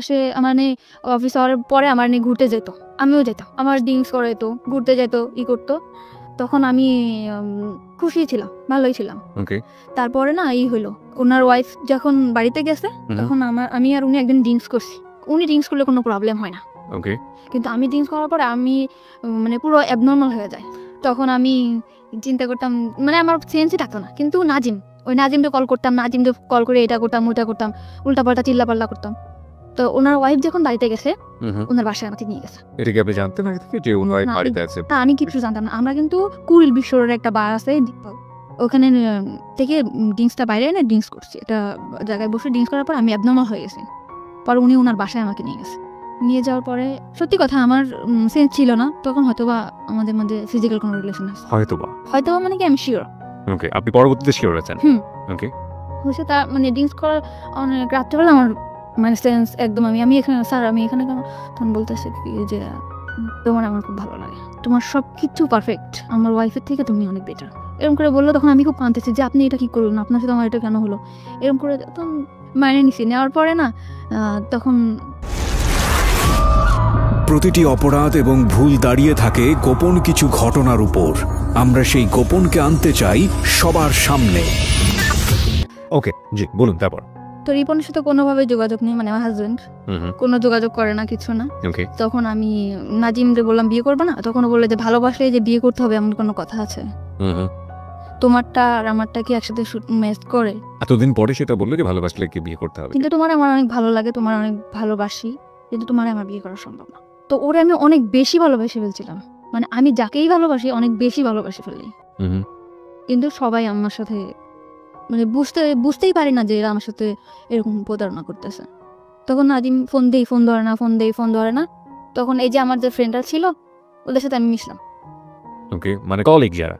সে মানে office hour পরে আমার নিয়ে ঘুরতে যেত, আমিও যেতাম, আমার ড্রিঙ্কস করে যেত, ঘুরতে যেত, করতো। তখন আমি খুশি ছিলাম, ভালোই ছিলাম। তারপরে না হলো, ওনার ওয়াইফ যখন বাড়িতে গেছে তখন আমি আর উনি একদিন ড্রিঙ্কস করছি। উনি ড্রিঙ্কস করলে কোনো প্রবলেম হয় না, কিন্তু আমি ড্রিঙ্কস করার পরে আমি মানে পুরো অ্যাবনর্মাল হয়ে যায়। তখন আমি চিন্তা করতাম, মানে আমার সেন্সই থাকতো না। কিন্তু নাজিমকে কল করতাম, নাজিমকে কল করে এটা করতাম ওটা করতাম, উল্টাপাল্টা চিল্লাপাল্লা করতাম। তো ওনার ওয়াইফ যখন বাড়িতে গেছে, ওনার বাসায় আমাকে নিয়ে গেছে। এটা কি আপনি জানতেন আগে থেকে যে ওনার বাড়িতে আছে? তা আমি কিছু জানতাম না। আমরা কিন্তু কুড়িল বিশ্বরের একটা বার আছে, ওখানে থেকে ড্রিঙ্কসটা বাইরে এনে ড্রিঙ্কস করছি। এটা জায়গায় বসে ড্রিঙ্কস করার পর আমি অ্যাবনর্মাল হয়ে গেছি। পরে উনি ওনার বাসায় আমাকে নিয়ে গেছে। নিয়ে যাওয়ার পরে সত্যি কথা আমার সেন্স ছিল না তখন, হয়তোবা আমাদের মধ্যে ফিজিক্যাল কোনো রিলেশন আছে, হয়তোবা মানে কি আমি শিওর। আপনি পরবর্তীতে শিওর হয়েছেন? হচ্ছে তার মানে ড্রিঙ্কস করার অনেক রাত্রেবেলা আমার মানে সেন্স একদম আমি এখানে স্যার আমি এখানে কেন, তখন বলতেছে যে তোমার আমার খুব ভালো লাগে, তোমার সব কিছু পারফেক্ট, আমার ওয়াইফের থেকে তুমি অনেক বেটার, এরকম করে বললো। তখন আমি খুব কাঁদতেছি যে আপনি এটা কি করলেন, আপনার সাথে আমার এটা কেন হলো, এরকম করে তখন মাইনে নিছি। নেওয়ার পরে না তখন প্রতিটি অপরাধ এবং ভুল দাঁড়িয়ে থাকে গোপন কিছু ঘটনার উপর। আমরা সেই গোপনকে আনতে চাই সবার সামনে। জি বলুন। তারপর তো রিপনের সাথে কোনোভাবে যোগাযোগ নেই, মানে আমার হাজবেন্ড কোনো যোগাযোগ করে না, কিছু না। তখন আমি নাজিমকে বললাম বিয়ে করবে না, তখন বললে যে ভালোবাসলে যে বিয়ে করতে হবে এমন কোনো কথা আছে? তোমারটা আর আমারটা কি একসাথে ম্যাচ করে? এতদিন পরে সেটা বললো যে ভালোবাসলে কি বিয়ে করতে হবে, কিন্তু তোমার আমার অনেক ভালো লাগে, তোমার অনেক ভালোবাসি, কিন্তু তোমার আমার বিয়ে করা সম্ভব না। তো ওরে আমি অনেক বেশি ভালোবেসে ফেলছিলাম, মানে আমি যাকেই ভালোবাসি অনেক বেশি ভালোবেসে ফেলি। কিন্তু সবাই আমার সাথে মানে বুঝতেই পারি না যে এরা আমার সাথে এরকম প্রতারণা করতেছে। তখন নাজিম ফোন ধরে না। তখন এই যে আমার যে ফ্রেন্ডরা ছিল ওদের সাথে আমি মিশলাম। মানে কলিগ যারা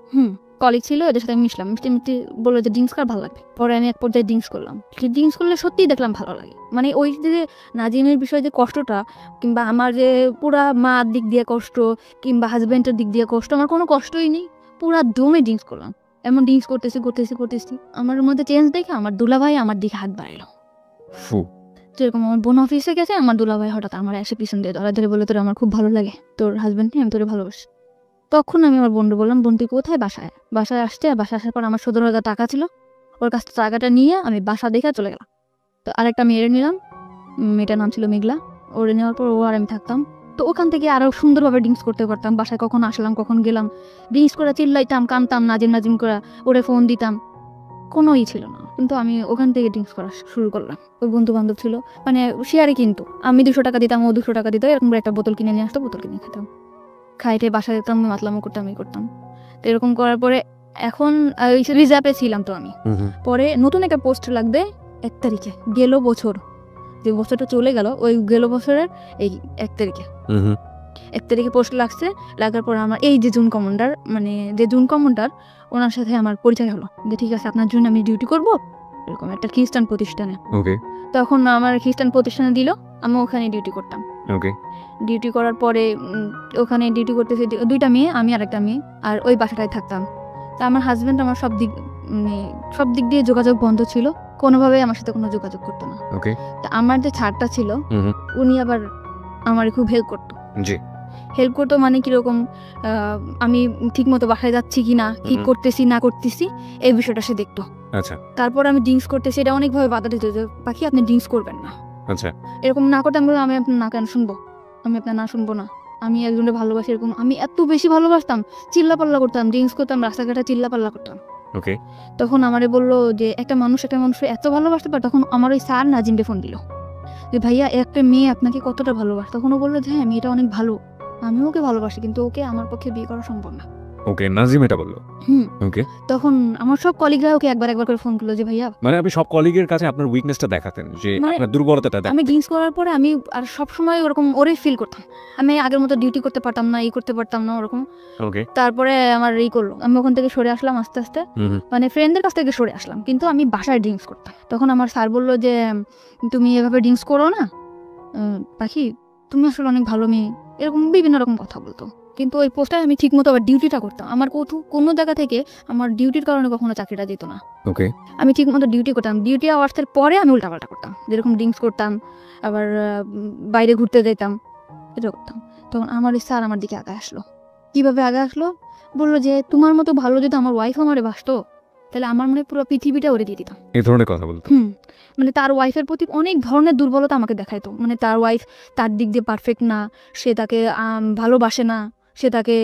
কলিগ ছিল এদের সাথে আমি মিশলাম, মিষ্টি বললো যে ড্রিঙ্কস কর ভালো লাগবে। পরে আমি এক পর্যায়ে ড্রিঙ্কস করলাম। ড্রিঙ্কস করলে সত্যিই দেখলাম ভালো লাগে। মানে ওই যে নাজিমের বিষয়ে যে কষ্টটা, কিংবা আমার যে পুরা মার দিক দিয়ে কষ্ট, কিংবা হাজবেন্ডের দিক দিয়ে কষ্ট, আমার কোনো কষ্টই নেই, পুরা দমে ড্রিঙ্কস করলাম। এমন ড্রিঙ্কস করতেছি আমার মধ্যে চেঞ্জ দেখে আমার দুলাভাই আমার দিকে হাত বাড়াইলো। যেরকম আমার বোন অফিসে গেছে, আমার দুলাভাই হঠাৎ আমার এসে পিছন দিয়ে ধরে বলে তোর আমার খুব ভালো লাগে, তোর হাজবেন্ডকে আমি তোরে ভালোবাসি। তখন আমি আমার বোনকে বললাম বোন তুই কোথায়? বাসায় আসছে। বাসায় আসার পর আমার 17,000 টাকা ছিল, ওর কাছ থেকে টাকাটা নিয়ে আমি বাসা দেখে চলে গেলাম। তো আরেকটা মেয়ের নিলাম, মেয়েটার নাম ছিল মেঘলা। ওরে নেওয়ার পর ও আর আমি থাকতাম। তো ওখান থেকে আরো সুন্দরভাবে ড্রিঙ্কস করতে পারতাম। বাসায় কখন আসলাম কখন গেলাম, ড্রিঙ্কস করে চিল্লাইতাম, কানতাম, নাজিম করে ওরে ফোন দিতাম, কোনোই ছিল না। কিন্তু আমি ওখান থেকে ড্রিঙ্কস করা শুরু করলাম। ওই বন্ধু বান্ধব ছিল, মানে শেয়ারে, কিন্তু আমি 200 টাকা দিতাম, ও 200 টাকা দিত, এরকম একটা বোতল কিনে নিয়ে আসতো, বোতল কিনে খেতাম, খাইতে বাসায় যেতাম, মাতলামো করতাম। তো এরকম করার পরে এখন রিজার্ভে ছিলাম। তো আমি পরে নতুন একটা পোস্ট লাগবে 1 তারিখে, গেল বছর, যে বছরটা চলে গেল, ওই গেল বছরের এই 1 তারিখে পোস্ট লাগছে। লাগার পর আমার এই যে জুন কমান্ডার ওনার সাথে আমার পরিচয় হলো, যে ঠিক আছে আপনার জন্য আমি ডিউটি করব এরকম একটা খ্রিস্টান প্রতিষ্ঠানে। তখন আমার খ্রিস্টান প্রতিষ্ঠানে দিল, আমি ওখানে ডিউটি করতাম। ডিউটি করার পরে ওখানে ডিউটি করতেছে 2টা মেয়ে, আমি আর একটা মেয়ে, আর ওই বাসাটায় থাকতাম। তা আমার হাজবেন্ড আমার সব দিক দিয়ে যোগাযোগ বন্ধ ছিল, কোনোভাবে আমার সাথে কোনো যোগাযোগ করতো না। তা আমার যে ছাড়টা ছিল উনি আবার আমার খুব হেল্প করতো। মানে কিরকম, আমি ঠিক মতো বাসায় যাচ্ছি কিনা, কি করতেছি না করতেছি, এই বিষয়টা সে দেখতো। তারপর আমি ড্রিঙ্কস করতেছি, এটা অনেকভাবে বাধা দিত যে পাখি আপনি ড্রিঙ্কস করবেন না, এরকম না করতে। আমি আপনার না কেন শুনবো, আমি আপনার না শুনবো না, আমি একজনকে ভালোবাসি, এরকম আমি এত বেশি ভালোবাসতাম, চিল্লাপাল্লা করতাম, ড্রিঙ্কস করতাম, রাস্তাঘাটে চিল্লাপাল্লা করতাম। তখন আমারে বললো যে একটা মানুষ এত ভালোবাসতে পারে। তখন আমার ওই স্যার নাজিমকে ফোন দিল যে ভাইয়া একটা মেয়ে আপনাকে কতটা ভালোবাসে। তখন ও বললো যে হ্যাঁ মেয়েটা অনেক ভালো, আমি ওকে ভালোবাসি, কিন্তু ওকে আমার পক্ষে বিয়ে করা সম্ভব না। নাজিম এটা বললো। তখন আমার সব কলিগরা ওকে একবার করে ফোন করলো যে ভাইয়া, মানে আপনি সব কলিগের কাছে আপনার উইকনেসটা দেখাতেন, যে আপনার দুর্বলতাটা দেখাতেন। আমি ড্রিঙ্কস করার পরে আমি আর সব সময় ওরকম ওরে ফিল করতাম, আমি আগের মতো ডিউটি করতে পারতাম না, করতে পারতাম না ওরকম। তারপরে আমার করলো, আমি ওখান থেকে সরে আসলাম আস্তে আস্তে, মানে ফ্রেন্ডদের কাছ থেকে সরে আসলাম, কিন্তু আমি বাসায় ড্রিঙ্কস করতাম। তখন আমার স্যার বললো যে তুমি এভাবে ড্রিঙ্কস করো না পাখি, তুমি আসলে অনেক ভালো মেয়ে, এরকম বিভিন্ন রকম কথা বলতো। কিন্তু ওই পোস্টে আমি ঠিক মতো আবার ডিউটিটা করতাম। আমার কোনো জায়গা থেকে আমার ডিউটির কারণে কখনো চাকরিটা যেত না। ওকে, আমি ঠিক মতো ডিউটি করতাম, ডিউটি আওয়ার্সের পরে আমি উল্টাপাল্টা করতাম, যেরকম ড্রিঙ্কস করতাম, আবার বাইরে ঘুরতে যেতাম, এটা করতাম। তখন আমার স্যার আমার দিকে আগে আসলো। কিভাবে আগে আসলো? বললো যে তোমার মতো ভালো যদি আমার ওয়াইফ আমারে বাসতো তাহলে আমার মনে হয় পুরো পৃথিবীটা ওরে দিয়ে দিতাম। এই ধরনের কথা বলতো। মানে তার ওয়াইফের প্রতি অনেক ধরনের দুর্বলতা আমাকে দেখাইতো। মানে তার ওয়াইফ তার দিক দিয়ে পারফেক্ট না, সে তাকে ভালোবাসে না, সে তাকে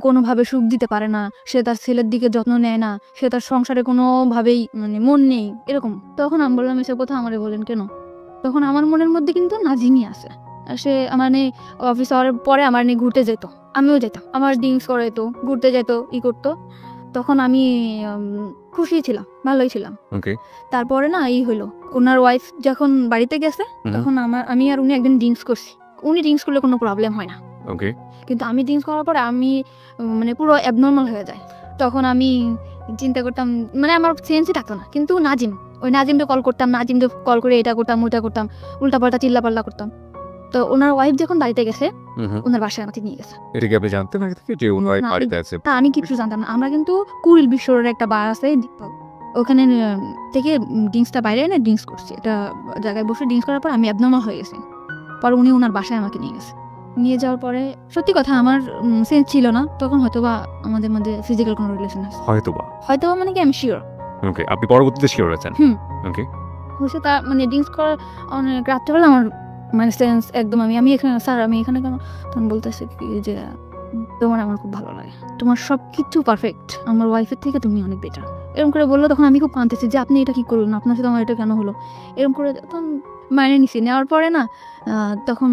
কোনোভাবে সুখ দিতে পারে না, সে তার ছেলের দিকে যত্ন নেয় না, সে তার সংসারে কোনোভাবেই মানে মন নেই, এরকম। তখন আমি বললাম এসব কথা আমারে বলেন কেন? তখন আমার মনের মধ্যে কিন্তু নাজিমই আছে। সে মানে অফিস আওয়ার পরে আমার নিয়ে ঘুরতে যেত, আমিও যেতাম, আমার ড্রিঙ্কস করাইতো, ঘুরতে যেত, করতো। তখন আমি খুশি ছিলাম, ভালোই ছিলাম। ওকে, তারপরে না এই হলো, ওনার ওয়াইফ যখন বাড়িতে গেছে তখন আমি আর উনি একদিন ড্রিঙ্কস করছি। উনি ড্রিঙ্কস করলে কোনো প্রবলেম হয় না, ওকে, কিন্তু আমি ড্রিঙ্কস করার পরে আমি মানে পুরো অ্যাবনর্মাল হয়ে যায়। তখন আমি চিন্তা করতাম, মানে আমার সেন্সই থাকতো না। কিন্তু ওই নাজিমকে কল করতাম, নাজিমকে কল করে এটা করতাম ওটা করতাম, উল্টাপাল্টা চিল্লাপাল্লা করতাম। তো ওনার ওয়াইফ যখন বাড়িতে গেছে, ওনার বাসায় আমাকে নিয়ে গেছে। এটা কি আপনি জানতেন আগে থেকে যে ওনার বাড়িতে আছে? তা আমি কিছু জানতাম না। আমরা কিন্তু কুড়িল বিশ্বরের একটা বার আছে, ওখানে থেকে ড্রিঙ্কসটা বাইরে এনে ড্রিঙ্কস করছি। এটা জায়গায় বসে ড্রিঙ্কস করার পর আমি অ্যাবনর্মাল হয়ে গেছি। পরে উনি ওনার বাসায় আমাকে নিয়ে গেছে। নিয়ে যাওয়ার পরে সত্যি কথা আমার সেন্স ছিল না তখন, হয়তোবা আমাদের মধ্যে ফিজিক্যাল কোনো রিলেশন আছে, হয়তোবা মানে কি আমি শিওর। ওকে, আপনি পরবর্তীতে শিওর হয়েছেন? ওকে, হচ্ছে তার মানে ড্রিঙ্কস করার অনেক রাত্রে হলে আমার মানে সেন্স একদম আমি এখানে স্যার আমি এখানে কেন? তখন বলতেছে কি যে তোমার আমার খুব ভালো লাগে, তোমার সব কিছু পারফেক্ট, আমার ওয়াইফের থেকে তুমি অনেক বেটার, এরকম করে বললো। তখন আমি খুব কাঁদতেছি যে আপনি এটা কি করলেন, আপনার সাথে আমার এটা কেন হলো, এরকম করে। তখন মাইনে নিছি, নেওয়ার পরে না তখন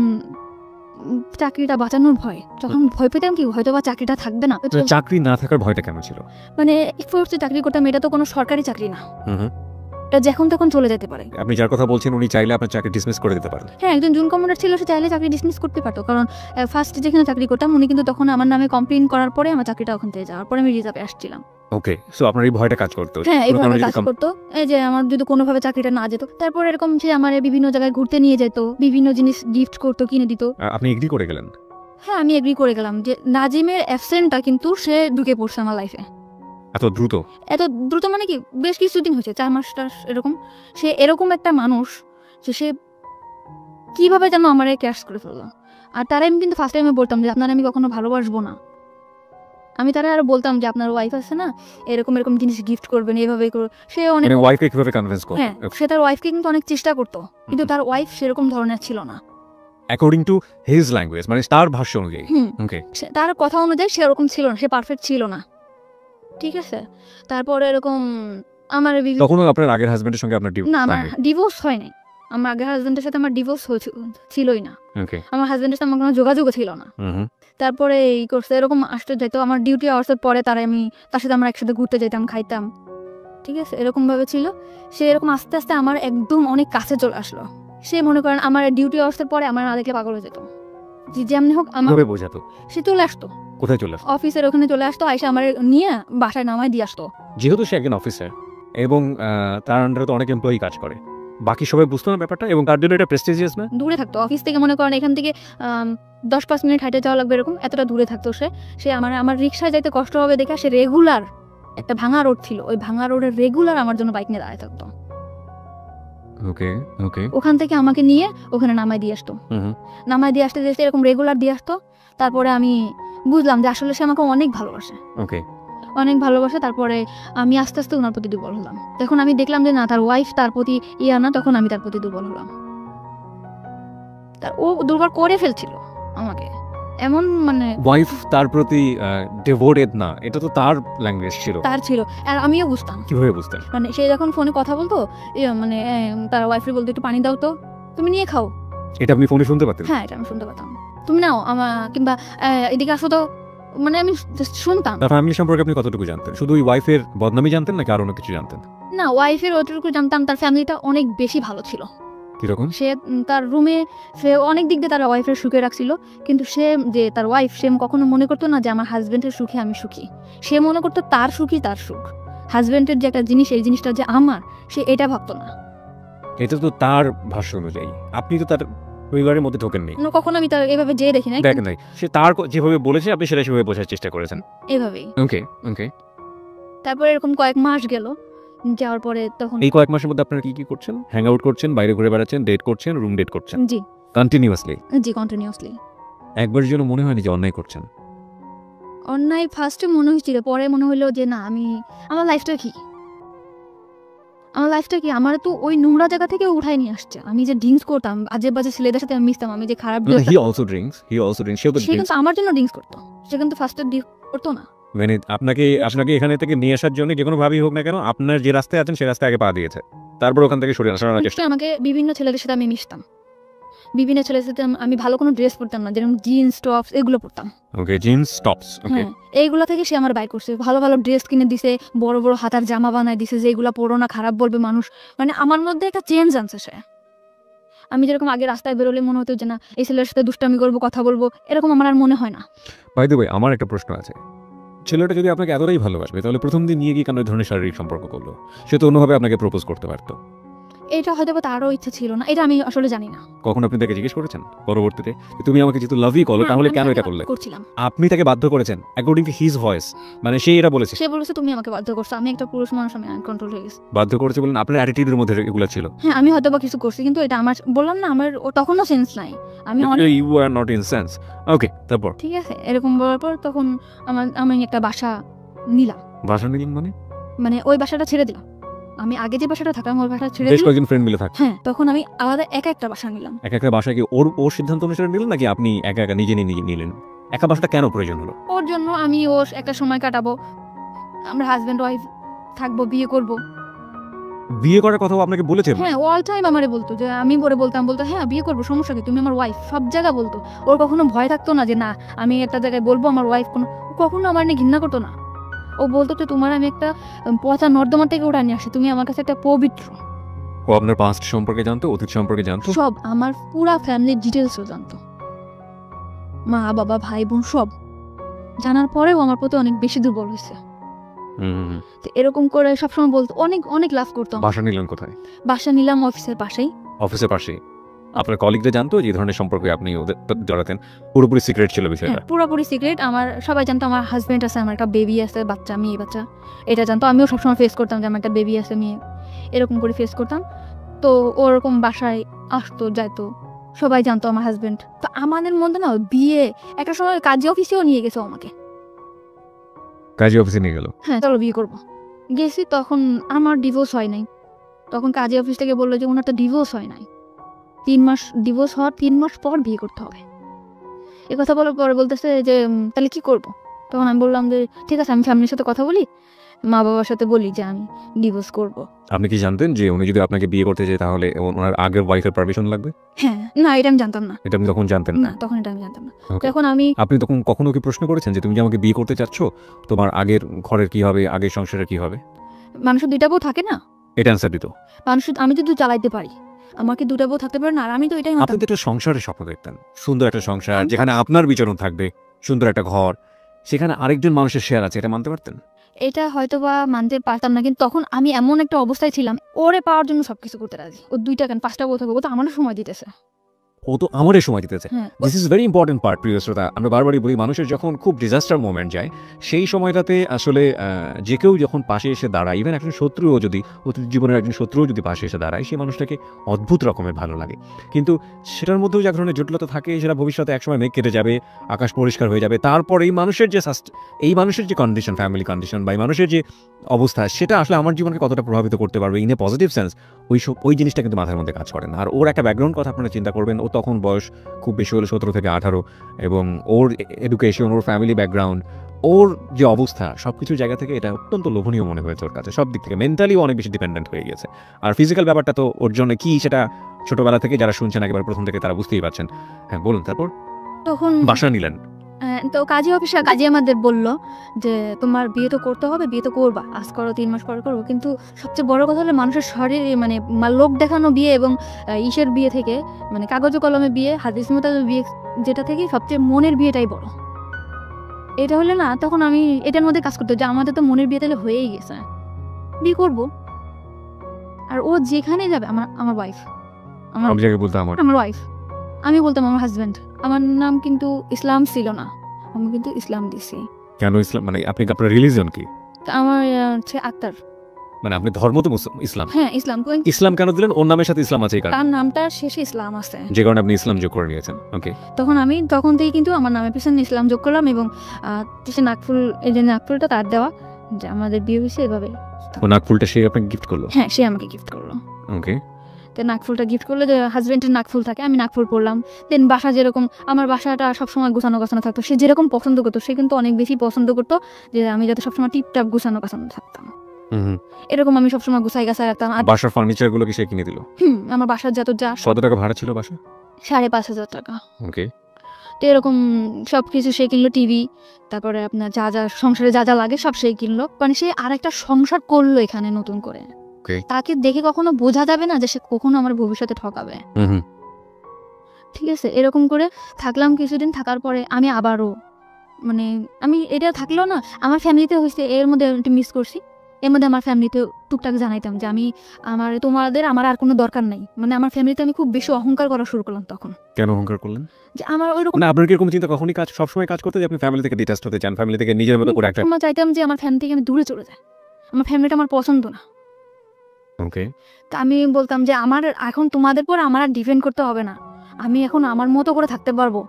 চাকরিটা বাঁচানোর ভয়, তখন ভয় পেতাম কি হয়তো বা চাকরিটা থাকবে না। চাকরি না থাকার ভয়টা কেন ছিল? মানে চাকরি করতাম, এটা তো কোনো সরকারি চাকরি না, এটা যখন তখন চলে যেতে পারে। আপনি যার কথা বলছেন উনি চাইলে আপনার চাকরি ডিসমিস করে দিতে পারেন। হ্যাঁ, একজন জুন কমান্ডার ছিল, সে চাইলে চাকরি ডিসমিস করতে পারতো। কারণ ফার্স্ট যেখানে চাকরি করতাম উনি কিন্তু তখন আমার নামে কমপ্লেইন করার পরে আমার চাকরিটা ওখান থেকে যাওয়ার পরে আমি রিজার্ভে আসছিলাম। ওকে, সো আপনার এই ভয়টা কাজ করতো? হ্যাঁ, এই ভয়টা কাজ করতো, এই যে আমার যদি কোনোভাবে চাকরিটা না যেত। তারপর এরকম সে আমার বিভিন্ন জায়গায় ঘুরতে নিয়ে যেত, বিভিন্ন জিনিস গিফট করতো, কিনে দিত। আপনি এগ্রি করে গেলেন? হ্যাঁ, আমি এগ্রি করে গেলাম যে নাজিমের অ্যাবসেন্টটা কিন্তু সে ঢুকে পড়ছে আমার লাইফে। এত দ্রুত মানে কি বেশ কিছুদিন হয়েছে, 4 মাস এরকম। সে এরকম একটা মানুষ যে সে কিভাবে যেন আমার ক্যাশ করে ফেললো। আর তারা আমি কিন্তু ফার্স্ট টাইমে বলতাম যে আপনার আমি কখনো ভালোবাসবো না। আমি তারা আরো বলতাম যে আপনার ওয়াইফ আছে না, এরকম এরকম জিনিস গিফট করবেন, এইভাবে করে। সে অনেক ওয়াইফকে কিভাবে কনভিন্স করবে? হ্যাঁ, সে তার ওয়াইফকে কিন্তু অনেক চেষ্টা করতো, কিন্তু তার ওয়াইফ সেরকম ধরনের ছিল না অ্যাকর্ডিং টু হিজ ল্যাঙ্গুয়েজ, মানে তার ভাষ্য অনুযায়ী। ওকে, তার কথা অনুযায়ী সে এরকম ছিল না, সে পারফেক্ট ছিল না, ঠিক আছে। তারপরে এরকম আমার তখন আপনার আগের হাজবেন্ডের সঙ্গে আপনার না, আমার ডিভোর্স হয় নাই। আমার আগের হাজবেন্ডের সাথে আমার ডিভোর্স ছিলই না। আমার হাজবেন্ডের সাথে আমার কোনো যোগাযোগও ছিল না। তারপরে এই করছে এরকম আসতে যাইতো, আমার ডিউটি আওয়ার্সের পরে তার সাথে আমরা একসাথে ঘুরতে যেতাম, খাইতাম, ঠিক আছে, এরকম ভাবে ছিল। সে এরকম আস্তে আস্তে আমার একদম অনেক কাছে চলে আসলো। সে মনে করেন আমার ডিউটি আওয়ার্সের পরে আমার না দেখলে পাগল হয়ে যেত, যেমনি হোক আমার বোঝাতো। সে চলে আসতো, কোথায় চলে আসতো? অফিসের ওখানে চলে আসতো, আইসা আমার নিয়ে বাসায় নামায় দিয়ে আসতো। যেহেতু সে একজন অফিসার এবং তার আন্ডারে তো অনেক এমপ্লয়ি কাজ করে, বাকি সবাই বুঝতো না ব্যাপারটা, এবং তার জন্য এটা প্রেস্টিজিয়াস না? দূরে থাকতো অফিস থেকে, মনে করেন এখান থেকে 10-5 মিনিট হাঁটে যাওয়া লাগবে, এরকম এতটা দূরে থাকতো সে আমার রিক্সায় যাইতে কষ্ট হবে দেখে সে রেগুলার, একটা ভাঙা রোড ছিল, ওই ভাঙা রোডের রেগুলার আমার জন্য বাইক নিয়ে দাঁড়ায় থাকতো। ওকে, ওখান থেকে আমাকে নিয়ে ওখানে নামায় দিয়ে আসতো, নামায় দিয়ে আসতে এরকম রেগুলার দিয়ে আসতো। তারপরে আমি বুঝলাম যে আসলে সে আমাকে অনেক ভালোবাসে, অনেক ভালোবাসে। তারপরে আমি আস্তে আস্তে ওনার প্রতি দুর্বল হলাম। তখন আমি দেখলাম যে না, তার ওয়াইফ তার প্রতি না, তখন আমি তার প্রতি দুর্বল হলাম। ও দুর্বল করে ফেলছিল আমাকে, এমন মানে ওয়াইফ তার প্রতি ডিভোটেড না, এটা তো তার ল্যাঙ্গুয়েজ ছিল, তার ছিল। আর আমিও বুঝতাম। কিভাবে বুঝতেন? মানে সে যখন ফোনে কথা বলতো, মানে তার ওয়াইফের বলতো একটু পানি দাও তো, তুমি নিয়ে খাও, এটা আপনি ফোনে শুনতে পাতেন? হ্যাঁ, এটা আমি শুনতে পেতাম। তুমি নাও কিংবা এদিকে আসো তো, মানে আমি শুনতাম। তার ফ্যামিলি সম্পর্কে আপনি কতটুকু জানতেন? শুধু ওই ওয়াইফের বদনামই জানতেন নাকি আরো কিছু জানতেন? না, ওয়াইফের অতটুকু জানতাম, তার ফ্যামিলিটা অনেক বেশি ভালো ছিল। কিরকম? সে তার রুমে সে অনেক দিক দিয়ে তার ওয়াইফের সুখে রাখছিল, কিন্তু সে যে তার ওয়াইফ, সে কখনো মনে করতো না যে আমার হাজবেন্ডের সুখে আমি সুখী। সে মনে করতো তার সুখই তার সুখ, হাজবেন্ডের যে একটা জিনিস, এই জিনিসটা যে আমার, সে এটা ভাবতো না। এটা তো তার ভাষ্য অনুযায়ী, আপনি তো তার ওই ঘরের মধ্যে ঢোকেন নেই, কখনো আমি তার এভাবে যেয়ে দেখি না, দেখেন নাই, সে তার যেভাবে বলেছে আপনি সেটা সেভাবে বোঝার চেষ্টা করেছেন। এভাবেই। ওকে ওকে। তারপরে এরকম কয়েক মাস গেল, যাওয়ার পরে তখন এই কয়েক মাসের মধ্যে আপনারা কি কি করছেন? হ্যাং আউট করছেন, বাইরে ঘুরে বেড়াচ্ছেন, ডেট করছেন, রুম ডেট করছেন জি কন্টিনিউয়াসলি? জি কন্টিনিউয়াসলি। একবারের জন্য মনে হয়নি যে অন্যায় করছেন? অন্যায় ফার্স্টে মনে হয়েছিল, পরে মনে হলো যে না, আমার লাইফটা কি, আমার তো ওই নোংরা জায়গা থেকে উঠাই নিয়ে আসছে। আমি যে ড্রিঙ্কস করতাম, আজে বাজে ছেলেদের সাথে আমি মিশতাম, আমি যে খারাপ হি অলসো ড্রিঙ্কস, সেও তো সে ড্রিঙ্কস। কিন্তু আমার জন্য ড্রিঙ্কস করতো, সে কিন্তু ফার্স্টে ড্রিঙ্কস করতো না। মানে আপনাকে এখানে থেকে নিয়ে আসার জন্য যে কোনো ভাবেই হোক না কেন, আপনার যে রাস্তায় আছেন সেই রাস্তায় আগে পা দিয়েছে, তারপর ওখান থেকে সরে আসার চেষ্টা। আমাকে বিভিন্ন ছেলেদের সাথে আমি মিশতাম, বিভিন্ন ছেলেদের সাথে আমি ভালো কোনো ড্রেস পরতাম না, যেরকম জিন্স টপস এগুলো পরতাম। ওকে, জিন্স টপস। ওকে, হ্যাঁ, এইগুলো থেকে সে আমার বাই করছে, ভালো ভালো ড্রেস কিনে দিছে, বড় বড় হাতার জামা বানায় দিছে, যে এগুলো পরো না, খারাপ বলবে মানুষ। মানে আমার মধ্যে একটা চেঞ্জ আনছে সে। আমি যেরকম আগে রাস্তায় বেরোলে মনে হতো যে না, এই ছেলের সাথে দুষ্টামি করবো, কথা বলবো, এরকম আমার আর মনে হয় না। বাই দ্য ওয়ে, আমার একটা প্রশ্ন আছে। ছেলেটা যদি আপনাকে এতটাই ভালোবাসবে, তাহলে প্রথম দিন নিয়ে গিয়ে কেন এই ধরনের শারীরিক সম্পর্ক করলো? সে তো অন্যভাবে আপনাকে প্রপোজ করতে পারতো। এটা হয়তো বা তারও ইচ্ছা ছিল না, এটা আমি আসলে জানি না। কখন আপনি তাকে জিজ্ঞেস করেছেন পরবর্তীতে যে তুমি আমাকে যেহেতু লাভই করো, তাহলে আমি কেন তাকে এটা করলে? করছিলাম। আপনি তাকে বাধ্য করেছেন অ্যাকর্ডিং টু হিজ ভয়েস, মানে সে এটা বলেছে? সে বলেছে তুমি আমাকে বাধ্য করছো, আমি একটা পুরুষ মানুষ, আমি আনকন্ট্রোল হয়ে গেছি। বাধ্য করেছে বলেন? আপনার অ্যাটিটিউডের মধ্যে এগুলো ছিল? হ্যাঁ, আমি হয়তো বা কিছু করছি, কিন্তু এটা আমার, বললাম না, আমার তখনও সেন্স নাই। আমি you are not in sense. Okay, তারপর? ঠিক আছে, এরকম বলার পর তখন আমি একটা বাসা নিলাম। বাসা নিলেন মানে? মানে ওই বাসাটা ছেড়ে দিলাম, আমি আগে যে বাসাটা থাকতাম ওই বাসা ছেড়ে বেশ দিলাম। কয়েকজন ফ্রেন্ড মিলে থাক। হ্যাঁ, তখন আমি আলাদা একা একটা বাসা নিলাম। একটা বাসায় কি ওর সিদ্ধান্ত অনুসারে নিলেন, নাকি আপনি একা একা নিজে নিলেন? একা বাসাটা কেন প্রয়োজন হলো? ওর জন্য আমি ওর একটা সময় কাটাবো, আমরা হাজব্যান্ড ওয়াইফ থাকবো, বিয়ে করব। বিয়ে করার কথাও আপনাকে বলেছেন? হ্যাঁ, অল টাইম আমারে বলতো, যে আমি পরে বলতো হ্যাঁ বিয়ে করবো, সমস্যা কি, তুমি আমার ওয়াইফ, সব জায়গায় বলতো। ওর কখনো ভয় থাকতো না যে না আমি একটা জায়গায় বলবো আমার ওয়াইফ, কখনো আমার নিয়ে ঘৃণা করতো না। ও বলতো যে তোমার আমি একটা পচা নর্দমা থেকে ওটা নিয়ে আসি, তুমি আমার কাছে একটা পবিত্র। ও আপনার পাস্ট সম্পর্কে জানতো, অতীত সম্পর্কে জানতো? সব, আমার পুরা ফ্যামিলির ডিটেলসও জানতো, মা বাবা ভাই বোন সব জানার পরেও আমার প্রতি অনেক বেশি দুর্বল হয়েছে। তো এরকম করে সবসময় বলতো, অনেক অনেক লাভ করতো। বাসা নিলেন কোথায়? বাসা নিলাম অফিসের পাশেই। অফিসের পাশেই? আপনার কলিগরা জানতো যে এই ধরনের সম্পর্কে আপনি ওদের জড়াতেন? পুরোপুরি সিক্রেট ছিল বিষয়টা? হ্যাঁ, পুরোপুরি সিক্রেট। আমার সবাই জানতো আমার হাজবেন্ড আছে, আমার একটা বেবি আছে, বাচ্চা, মেয়ে বাচ্চা, এটা জানতো। আমিও সবসময় ফেস করতাম যে আমার একটা বেবি আছে, মেয়ে, এরকম করে ফেস করতাম। তো ওরকম বাসায় আসতো যাইতো, সবাই জানতো আমার হাজবেন্ড। তো আমাদের মধ্যে না বিয়ে একটা সময় কাজী অফিসেও নিয়ে গেছে আমাকে। কাজী অফিসে নিয়ে গেল? হ্যাঁ, চলো বিয়ে করবো। গেছি, তখন আমার ডিভোর্স হয় নাই। তখন কাজী অফিস থেকে বললো যে ওনার তো ডিভোর্স হয় নাই, 3 মাস, ডিভোর্স হওয়ার 3 মাস পর বিয়ে করতে হবে। এ কথা বলার পরে বলতেছে যে তাহলে কি করব? তখন আমি বললাম যে ঠিক আছে, আমি ফ্যামিলির সাথে কথা বলি, মা বাবার সাথে বলি যে আমি ডিভোর্স করব। আপনি কি জানতেন যে উনি যদি আপনাকে বিয়ে করতে চায় তাহলে ওনার আগের ওয়াইফের পারমিশন লাগবে? হ্যাঁ, না এটা আমি জানতাম না। এটা আপনি তখন জানতেন না, তখন এটা আমি জানতাম না। Okay. তখন আপনি তখন কখনো কি প্রশ্ন করেছেন যে তুমি যে আমাকে বিয়ে করতে চাচ্ছ, তোমার আগের ঘরের কি হবে, আগের সংসারের কি হবে? মানুষের 2টা বউ থাকে না, এটা অ্যান্সার দিত? আমি যদি চালাইতে পারি, আমার কি 2টা বউ থাকতে পারে না? আর আমি তো এটাই আপনি মানতাম। তো একটা সংসারের স্বপ্ন দেখতেন, সুন্দর একটা সংসার যেখানে আপনার বিচরণ থাকবে, সুন্দর একটা ঘর, সেখানে আরেকজন মানুষের শেয়ার আছে, এটা মানতে পারতেন? এটা হয়তো বা মানতে পারতাম না, কিন্তু তখন আমি এমন একটা অবস্থায় ছিলাম, ওরে পাওয়ার জন্য সবকিছু করতে রাজি। ও 2টা কেন 5টা বউ থাকবে, ও তো আমারও সময় দিতেছে। ও তো আমারই সময় দিতেছে। হ্যাঁ, this is very important part, প্রিয় শ্রোতা। আমরা বারবারই বলি, মানুষের যখন খুব ডিজাস্টার মোমেন্ট যায়, সেই সময়টাতে আসলে যে কেউ যখন পাশে এসে দাঁড়ায়, ইভেন একজন শত্রুও যদি, অতীত জীবনের একজন শত্রুও যদি পাশে এসে দাঁড়ায়, সেই মানুষটাকে অদ্ভুত রকমের ভালো লাগে। কিন্তু সেটার মধ্যেও যে এক ধরনের জটিলতা থাকে, সেটা ভবিষ্যতে একসময় মেঘ কেটে যাবে, আকাশ পরিষ্কার হয়ে যাবে। তারপর এই মানুষের যে কন্ডিশন, ফ্যামিলি কন্ডিশন বা এই মানুষের যে অবস্থা, সেটা আসলে আমার জীবনকে কতটা প্রভাবিত করতে পারবে ইন এ পজিটিভ সেন্স, ওই জিনিসটা কিন্তু মাথার মধ্যে কাজ করে না। আর ওর একটা ব্যাকগ্রাউন্ড কথা আপনারা চিন্তা করবেন, ও তখন বয়স খুব বেশি হলো 17 থেকে 18, এবং ওর এডুকেশন, ওর ফ্যামিলি ব্যাকগ্রাউন্ড, ওর যে অবস্থা, সব কিছু জায়গা থেকে এটা অত্যন্ত লোভনীয় মনে হয়েছে ওর কাছে। সব দিক থেকে মেন্টালিও অনেক বেশি ডিপেন্ডেন্ট হয়ে গেছে। আর ফিজিক্যাল ব্যাপারটা তো ওর জন্য কি, সেটা ছোটবেলা থেকে যারা শুনছেন একেবারে প্রথম থেকে তারা বুঝতেই পারছেন। হ্যাঁ, বলুন। তারপর তখন বাসা নিলেন? তো কাজী অফিসে কাজী আমাদের বলল যে তোমার বিয়ে তো করতে হবে, বিয়ে তো করবা, আজ করো 3 মাস পরে করবো। কিন্তু সবচেয়ে বড় কথা হলো মানুষের শরীরে, মানে লোক দেখানো বিয়ে এবং ইসের বিয়ে থেকে, মানে কাগজে কলমে বিয়ে, হাদিস মোতাবেক বিয়ে, যেটা থেকে সবচেয়ে মনের বিয়েটাই বড়। এটা হলে না, তখন আমি এটার মধ্যে কাজ করতে, যে আমাদের তো মনের বিয়ে তাহলে হয়েই গেছে, বিয়ে করব। আর ও যেখানে যাবে আমার ওয়াইফ, সব জায়গায় বলতে আমার ওয়াইফ। আমি বলতাম আমার হাজব্যান্ড। আমার নাম কিন্তু ইসলাম ছিল না, আমি কিন্তু ইসলাম দিছি। কেন ইসলাম? মানে আপনি আপনার রিলিজিয়ন কি? তা আমার হচ্ছে আক্তার। মানে আপনি ধর্ম তো ইসলাম। হ্যাঁ ইসলাম। ইসলাম কেন দিলেন? ওর নামের সাথে ইসলাম আছে এই কারণে, তার নামটার শেষে ইসলাম আছে, যে কারণে আপনি ইসলাম যোগ করে নিয়েছেন। ওকে। তখন থেকে কিন্তু আমার নামের পিছনে ইসলাম যোগ করলাম এবং নাকফুল, এই যে নাকফুলটা তার দেওয়া, যে আমাদের বিয়ে হয়েছে এভাবে। ও নাকফুলটা সে আপনাকে গিফট করলো? হ্যাঁ, সে আমাকে গিফট করলো। ওকে। তো নাকফুলটা গিফট করলে, যে হাজবেন্ডের নাকফুল থাকে, আমি নাকফুল পরলাম। দেন বাসা যেরকম, আমার বাসাটা সবসময় গুছানো গাছানো থাকতো, সে যেরকম পছন্দ করতো সে কিন্তু অনেক বেশি পছন্দ করতো যে আমি যাতে সবসময় টিপটাপ গুছানো গাছানো থাকতাম। এরকম আমি সবসময় গুছাই গাছাই রাখতাম। আর বাসার ফার্নিচার গুলো কি সে কিনে দিল? আমার বাসার যত যা, কত টাকা ভাড়া ছিল বাসা? 5,500 টাকা। ওকে। তো এরকম সবকিছু সে কিনলো, টিভি, তারপরে আপনার যা যা সংসারে যা যা লাগে সব সে কিনলো। মানে সে আর একটা সংসার করলো এখানে নতুন করে। তাকে দেখে কখনো বোঝা যাবে না যে সে কখনো আমার ভবিষ্যতে ঠকাবে। ঠিক আছে, এরকম করে থাকলাম কিছুদিন। থাকার পরে আমি আবারও, মানে আমি এটা থাকলেও না, আমার ফ্যামিলিতে হয়েছে এর মধ্যে একটু মিস করছি। এর মধ্যে আমার ফ্যামিলিতে টুকটাক জানাইতাম যে আমি আমার আর কোনো দরকার নাই। মানে আমার ফ্যামিলিতে আমি খুব বেশি অহংকার করা শুরু করলাম তখন। কেন অহংকার করলেন? যে আমার ওইরকম, মানে আপনার কি এরকম চিন্তা কখনই সবসময় কাজ করতে যে আপনি ফ্যামিলি থেকে ডিটাচড হতে চান, ফ্যামিলি থেকে নিজের মতো করে একটা? আমি চাইতাম যে আমার ফ্যামিলি থেকে আমি দূরে চলে যাই, আমার ফ্যামিলিটা আমার পছন্দ না। ওকে। তা আমি বলতাম যে আমার এখন তোমাদের পর আমার আর ডিপেন্ড করতে হবে না, আমি এখন আমার মতো করে থাকতে পারবো।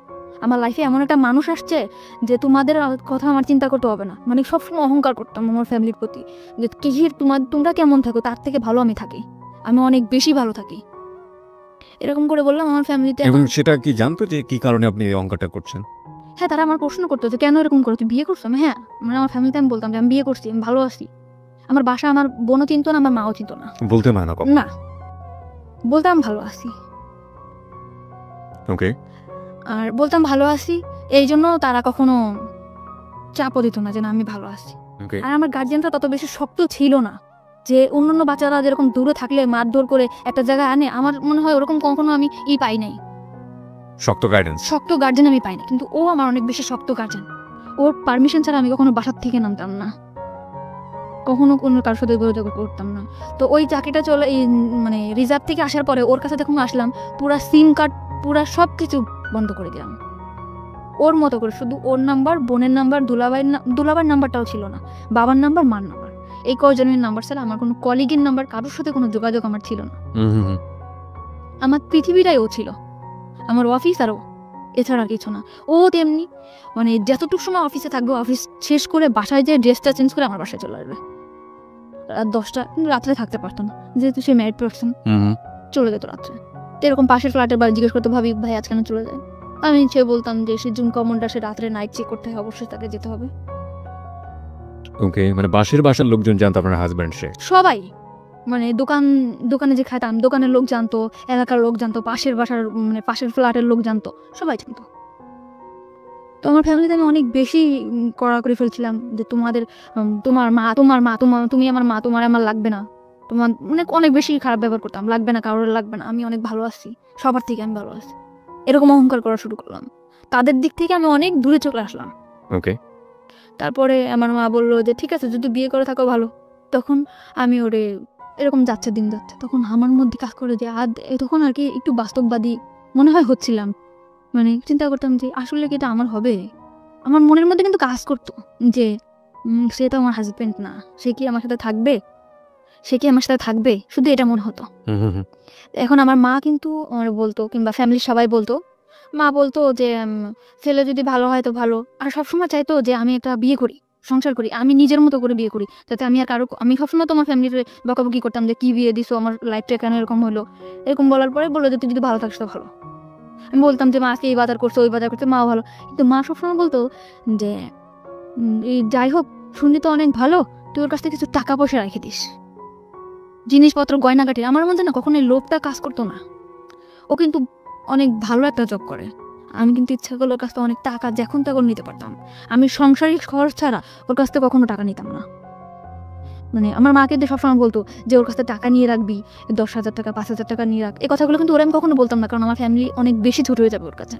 আমার লাইফে এমন একটা মানুষ আসছে যে তোমাদের কথা আমার চিন্তা করতে হবে না। মানে সবসময় অহংকার করতাম আমার ফ্যামিলির প্রতি, যে তোমরা কেমন থাকো তার থেকে ভালো আমি থাকি, আমি অনেক বেশি ভালো থাকি, এরকম করে বললাম আমার ফ্যামিলিতে। এবং সেটা কি জানতো যে কি কারণে আপনি এই অহংকারটা করছেন? হ্যাঁ, তারা আমার প্রশ্ন করতো যে কেন এরকম করো, তুই বিয়ে করছো? আমি হ্যাঁ, মানে আমার ফ্যামিলিতে আমি বলতাম যে আমি বিয়ে করছি, আমি ভালো আছি। আমার বাসা আমার বোনও চিনতো না, আমার মাও চিনতো না। বলতে হয় না কখন? না, বলতাম ভালো আছি। ওকে। আর বলতাম ভালো আছি, এই জন্য তারা কখনো চাপও দিত না যে না আমি ভালো আছি। ওকে। আর আমার গার্জিয়ানটা তত বেশি শক্ত ছিল না যে অন্যান্য বাচ্চারা যেরকম দূরে থাকলে মারধর করে একটা জায়গায় আনে, আমার মনে হয় ওরকম কখনো আমি পাই নাই, শক্ত গাইডেন্স, শক্ত গার্জেন আমি পাই না। কিন্তু ও আমার অনেক বেশি শক্ত গার্জেন। ওর পারমিশন ছাড়া আমি কখনো বাসার থেকে নামতাম না, কখনো কোনো কারোর সাথে যোগাযোগ করতাম না। তো ওই চাকরিটা চলে, এই মানে রিজার্ভ থেকে আসার পরে ওর কাছে যখন আসলাম, পুরা সিম কার্ড পুরা সব কিছু বন্ধ করে দিলাম ওর মতো করে। শুধু ওর নাম্বার, বোনের নাম্বার, দুলাভাইয়ের নাম্বারটাও ছিল না, বাবার নাম্বার, মার নাম্বার, এই কয়জনের নাম্বার ছাড়া আমার কোনো কলিগের নাম্বার, কারোর সাথে কোনো যোগাযোগ আমার ছিল না। আমার পৃথিবীটাই ও ছিল, আমার অফিস আর ও, এছাড়া আর কিছু না। ও তেমনি, মানে যতটুকু সময় অফিসে থাকবে, অফিস শেষ করে বাসায় যেয়ে ড্রেসটা চেঞ্জ করে আমার বাসায় চলে আসবে রাত 10টা। কিন্তু রাত্রে থাকতে পারতো না, যেহেতু সে ম্যারিড পারসন, চলে যেত রাত্রে। তো এরকম পাশের ফ্ল্যাটের বাড়ি জিজ্ঞেস করতে, ভাবি ভাই আজ কেন চলে যায়? আমি সে বলতাম যে সে জুন কমনটা, সে রাত্রে নাইট চেক করতে হয়, অবশ্যই তাকে যেতে হবে। ওকে। মানে বাসার লোকজন জানতো আপনার হাজবেন্ড? সে সবাই, মানে দোকানে যে খাইতাম, দোকানের লোক জানতো, এলাকার লোক জানতো, পাশের বাসার মানে পাশের ফ্ল্যাটের লোক জানতো, সবাই জানতো। তো আমার ফ্যামিলিতে আমি অনেক বেশি কড়া করে ফেলছিলাম যে তুমি আমার মা, তোমার আমার লাগবে না, তোমার মানে অনেক বেশি খারাপ ব্যবহার করতাম, লাগবে না, কারোর লাগবে না, আমি অনেক ভালো আছি, সবার থেকে আমি ভালো আছি, এরকম অহংকার করা শুরু করলাম। তাদের দিক থেকে আমি অনেক দূরে চলে আসলাম। ওকে। তারপরে আমার মা বললো যে ঠিক আছে, যদি বিয়ে করে থাকো ভালো। তখন আমি ওরে, এরকম যাচ্ছে দিন যাচ্ছে, তখন আমার মধ্যে কাজ করে যে তখন আর কি একটু বাস্তববাদী মনে হয় হচ্ছিলাম। মানে চিন্তা করতাম যে আসলে কি এটা আমার হবে। আমার মনের মধ্যে কিন্তু কাজ করতো যে সে তো আমার হাজবেন্ড না, সে কি আমার সাথে থাকবে, শুধু এটা মনে হতো। এখন আমার মা কিন্তু আমার বলতো, কিংবা ফ্যামিলির সবাই বলতো, মা বলতো যে ছেলে যদি ভালো হয় তো ভালো। আর সবসময় চাইতো যে আমি একটা বিয়ে করি, সংসার করি, আমি নিজের মতো করে বিয়ে করি, যাতে আমি সবসময় তোমার ফ্যামিলির বকাবকি করতাম যে কি বিয়ে দিছো, আমার লাইফটা কেন এরকম হলো। এরকম বলার পরে বললো যে তুই যদি ভালো থাকিস তো ভালো। আমি বলতাম যে মা আজকে এই বাজার করছে, ওই বাজার করছে, মাও ভালো। কিন্তু মা সবসময় বলতো যে যাই হোক, শুনলি তো অনেক ভালো, তুই ওর কাছ থেকে কিছু টাকা পয়সা রেখে দিস, জিনিসপত্র, গয়নাগাটি। আমার মধ্যে না কখনো এই লোভটা কাজ করতো না। ও কিন্তু অনেক ভালো একটা জব করে, আমি কিন্তু ইচ্ছা করলে ওর কাছ থেকে অনেক টাকা যখন তখন নিতে পারতাম। আমি সংসারিক খরচ ছাড়া ওর কাছ থেকে কখনো টাকা নিতাম না। মানে আমার মাকে দিয়ে সবসময় বলতো যে ওর কাছ থেকে টাকা নিয়ে রাখবি, 10,000 টাকা, 5,000 টাকা নিয়ে রাখ। এই কথাগুলো কিন্তু ওরা আমি কখনো বলতাম না, কারণ আমার ফ্যামিলি অনেক বেশি ছোট হয়ে যাবে ওর কাছে।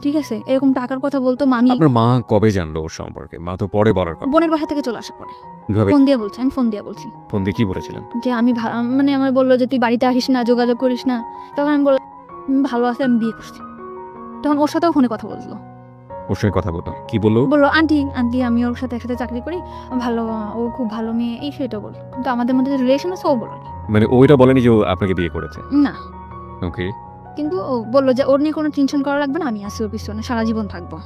ঠিক আছে, এরকম টাকার কথা বলতো। মামি, আপনার মা কবে জানলো ওর সম্পর্কে? মা তো পরে বলার কথা। বোনের বাসা থেকে চলে আসার পরে কিভাবে? ফোন দিয়ে বলছি, আমি ফোন দিয়ে বলছি। ফোন দিয়ে কি বলেছিলেন? যে আমি মানে আমার বললো যে তুই বাড়িতে আসিস না, যোগাযোগ করিস না। তখন আমি বললাম ভালো আছে, আমি বিয়ে করছি। তখন ওর সাথেও ফোনে কথা বললো, ওর সঙ্গে কথা বলতো, কি বললো? বললো আন্টি আন্টি আমি ওর সাথে একসাথে চাকরি করি, ভালো, ও খুব ভালো মেয়ে, এই সেটা বললো। কিন্তু আমাদের মধ্যে যে রিলেশন আছে ও বললো মানে ওইটা বলেনি যে ও আপনাকে বিয়ে করেছে? না। ওকে। কিন্তু ও বললো যে ওর নিয়ে কোনো টেনশন করা লাগবে না, আমি আছি ওর পিছনে, সারা জীবন থাকবো।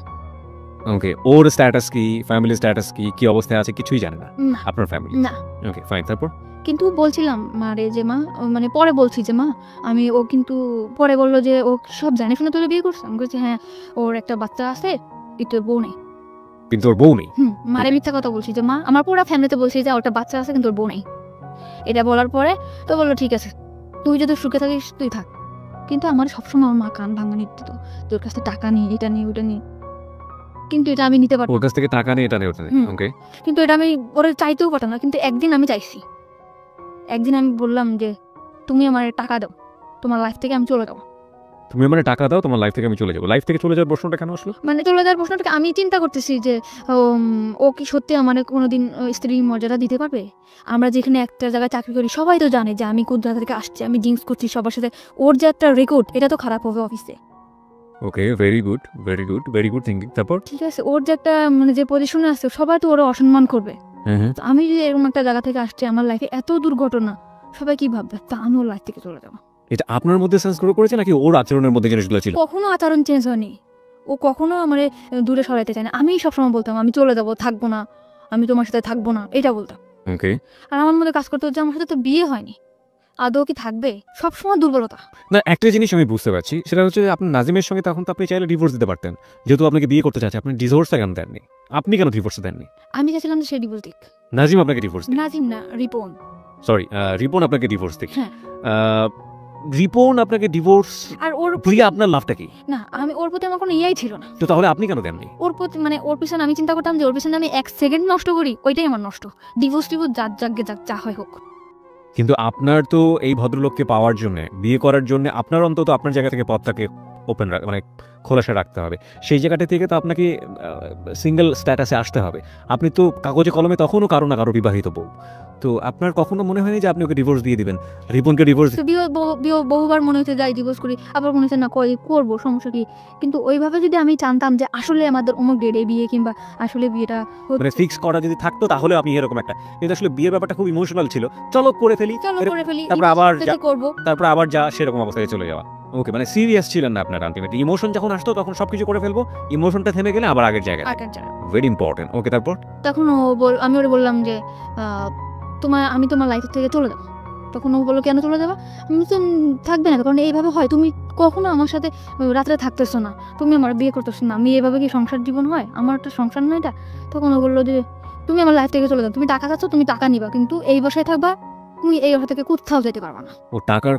ওকে, ওর স্ট্যাটাস কি, ফ্যামিলি স্ট্যাটাস কি, কি অবস্থায় আছে কিছুই জানে না না আপনার ফ্যামিলি? না। ওকে ফাইন, তারপর? কিন্তু বলছিলাম মারে যে মা, মানে পরে বলছি যে মা আমি, ও কিন্তু পরে বললো যে ও সব জানে শুনে তোরে বিয়ে করছে। আমি বলছি হ্যাঁ, ওর একটা বাচ্চা আছে, কিন্তু ওর বউ নেই। কিন্তু ওর বউ নেই? মারে মিথ্যা কথা বলছি যে মা, আমার পুরো ফ্যামিলিতে বলছি যে ওটা বাচ্চা আছে কিন্তু ওর বউ নেই। এটা বলার পরে তো বললো ঠিক আছে, তুই যদি সুখে থাকিস তুই থাক। কিন্তু আমার সবসময় আমার মা কান ভাঙানি দিত, তোর কাছে টাকা নিয়ে এটা নিয়ে ওটা নিয়ে, কিন্তু এটা আমি নিতে পারতাম। ওর কাছ থেকে টাকা নিয়ে এটা নিয়ে ওটা নিয়ে, ওকে। কিন্তু এটা আমি ওরা চাইতেও পারতাম না। কিন্তু একদিন আমি চাইছি, একদিন আমি বললাম যে তুমি আমার টাকা দাও, তোমার লাইফ থেকে আমি চলে যাবো। তুমি আমার টাকা দাও, তোমার লাইফ থেকে আমি চলে যাবো। লাইফ থেকে চলে যাওয়ার প্রশ্নটা কেন আসলো? মানে চলে যাওয়ার প্রশ্নটাকে আমি চিন্তা করতেছি যে ও কি সত্যি আমার কোনোদিন স্ত্রীর মর্যাদা দিতে পারবে? আমরা যেখানে একটা জায়গায় চাকরি করি সবাই তো জানে যে আমি কোন জায়গা থেকে আসছি, আমি ড্রিঙ্কস করছি সবার সাথে, ওর যে একটা রেকর্ড এটা তো খারাপ হবে অফিসে। Okay, very good very good very good thinking. তারপর? ঠিক আছে, ওর যে একটা মানে যে পজিশনে আছে সবাই তো ওরা অসম্মান করবে। হ্যাঁ, তো আমি যদি এরকম একটা জায়গা থেকে আসছি, আমার লাইফে এত দুর্ঘটনা, সবাই কি ভাববে? তা আমি ওর লাইফ থেকে চলে যাবো। এটা আপনার মধ্যে সেন্স গ্রো করেছে নাকি ওর আচরণের মধ্যে জিনিসগুলো ছিল? কখনো আচরণ চেঞ্জ হয়নি, ও কখনো আমার দূরে সরাইতে চায় না। আমি সবসময় বলতাম আমি চলে যাবো, থাকবো না, আমি তোমার সাথে থাকবো না, এটা বলতাম। ওকে। আর আমার মধ্যে কাজ করতে হচ্ছে আমার সাথে তো বিয়ে হয়নি, আদৌ কি থাকবে? সবসময় দুর্বলতা। না, একটা জিনিস আমি বুঝতে পারছি, সেটা হচ্ছে যে আপনার নাজিমের সঙ্গে তখন তো আপনি চাইলে ডিভোর্স দিতে পারতেন, যেহেতু আপনাকে বিয়ে করতে চাচ্ছে। আপনি ডিভোর্সটা কেন দেননি? আপনি কেন ডিভোর্সটা দেননি? আমি চাইছিলাম যে সে ডিভোর্স দিক। নাজিম আপনাকে ডিভোর্স দিক? নাজিম না, রিপন। সরি, রিপন আপনাকে ডিভোর্স দিক। হ্যাঁ। রিপন আপনাকে ডিভোর্স আর ওর দিয়ে আপনার লাভটা কি? না, আমি ওর প্রতি আমার কোনো ইয়াই ছিল না। তো তাহলে আপনি কেন দেননি? ওর প্রতি মানে ওর পিছনে আমি চিন্তা করতাম যে ওর পিছনে আমি 1 সেকেন্ড নষ্ট করি, ওইটাই আমার নষ্ট। ডিভোর্স যা হয় হোক। কিন্তু আপনার তো এই ভদ্রলোককে পাওয়ার জন্য, বিয়ে করার জন্য আপনার অন্তত আপনার জায়গা থেকে পথটাকে ওপেন মানে খোলাসা রাখতে হবে। সেই জায়গাটা থেকে তো আপনাকে সিঙ্গেল স্ট্যাটাসে আসতে হবে। আপনি তো কাগজে কলমে তখনও কারো না কারো বিবাহিত বউ। তো আপনার কখনো মনে হয়নি যে আপনি ওকে ডিভোর্স দিয়ে দিবেন, রিপনকে ডিভোর্স? তো বহুবার মনে হচ্ছে যাই ডিভোর্স করি, আবার মনে হচ্ছে না করবো, সমস্যা কি? কিন্তু ওইভাবে যদি আমি জানতাম যে আসলে আমাদের অমুক ডেটে বিয়ে, কিংবা আসলে বিয়েটা মানে ফিক্স করা যদি থাকতো তাহলে আপনি এরকম একটা, কিন্তু আসলে বিয়ের ব্যাপারটা খুব ইমোশনাল ছিল, চলো করে ফেলি, করে ফেলি, তারপর আবার যা সেরকম অবস্থায় চলে যাওয়া। ওকে, মানে সিরিয়াস ছিলেন না আপনার আলটিমেটলি। ইমোশন যখন আসতো তখন সবকিছু করে ফেলবো, ইমোশনটা থেমে গেলে আবার আগের জায়গায়। Very important. ওকে, তারপর? তখন আমি ওরে বললাম যে আমি তোমার লাইফ থেকে চলে যাবো। তখন ও বললো কেন চলে যাবা? আমি তো থাকবে না, কারণ এইভাবে হয়, তুমি কখনো আমার সাথে রাত্রে থাকতেছো না, তুমি আমার বিয়ে করতেছো না, আমি এভাবে কি সংসার জীবন হয়? আমার একটা সংসার না এটা। তখন ও বললো যে তুমি আমার লাইফ থেকে চলে যাও, তুমি টাকা চাচ্ছ, তুমি টাকা নিবা, কিন্তু এই বাসায় থাকবা, তুমি এই বাসা থেকে কোথাও যেতে পারবা না। ও টাকার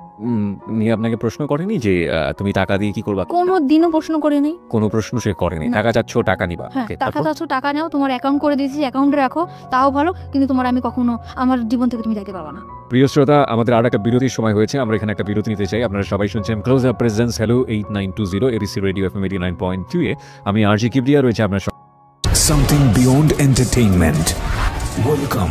নিয়ে আপনাকে প্রশ্ন করেনি যে তুমি টাকা দিয়ে কি করবা? কোনো দিনও প্রশ্ন করে নেই, কোনো প্রশ্ন সে করেনি। টাকা চাচ্ছ, টাকা নিবা। হ্যাঁ, টাকা চাচ্ছ, টাকা নাও, তোমার অ্যাকাউন্ট করে দিয়েছি, অ্যাকাউন্টে রাখো, তাও ভালো, কিন্তু তোমার আমি কখনো আমার জীবন থেকে তুমি যাইতে পারবা না। প্রিয় শ্রোতা, আমাদের আর একটা বিরতির সময় হয়েছে, আমরা এখানে একটা বিরতি নিতে চাই। আপনারা সবাই শুনছেন close up presence hello 8920 ABC radio FM 89.2 এ। আমি আরজি কিবরিয়া রয়েছে আপনার। Something beyond entertainment. Welcome.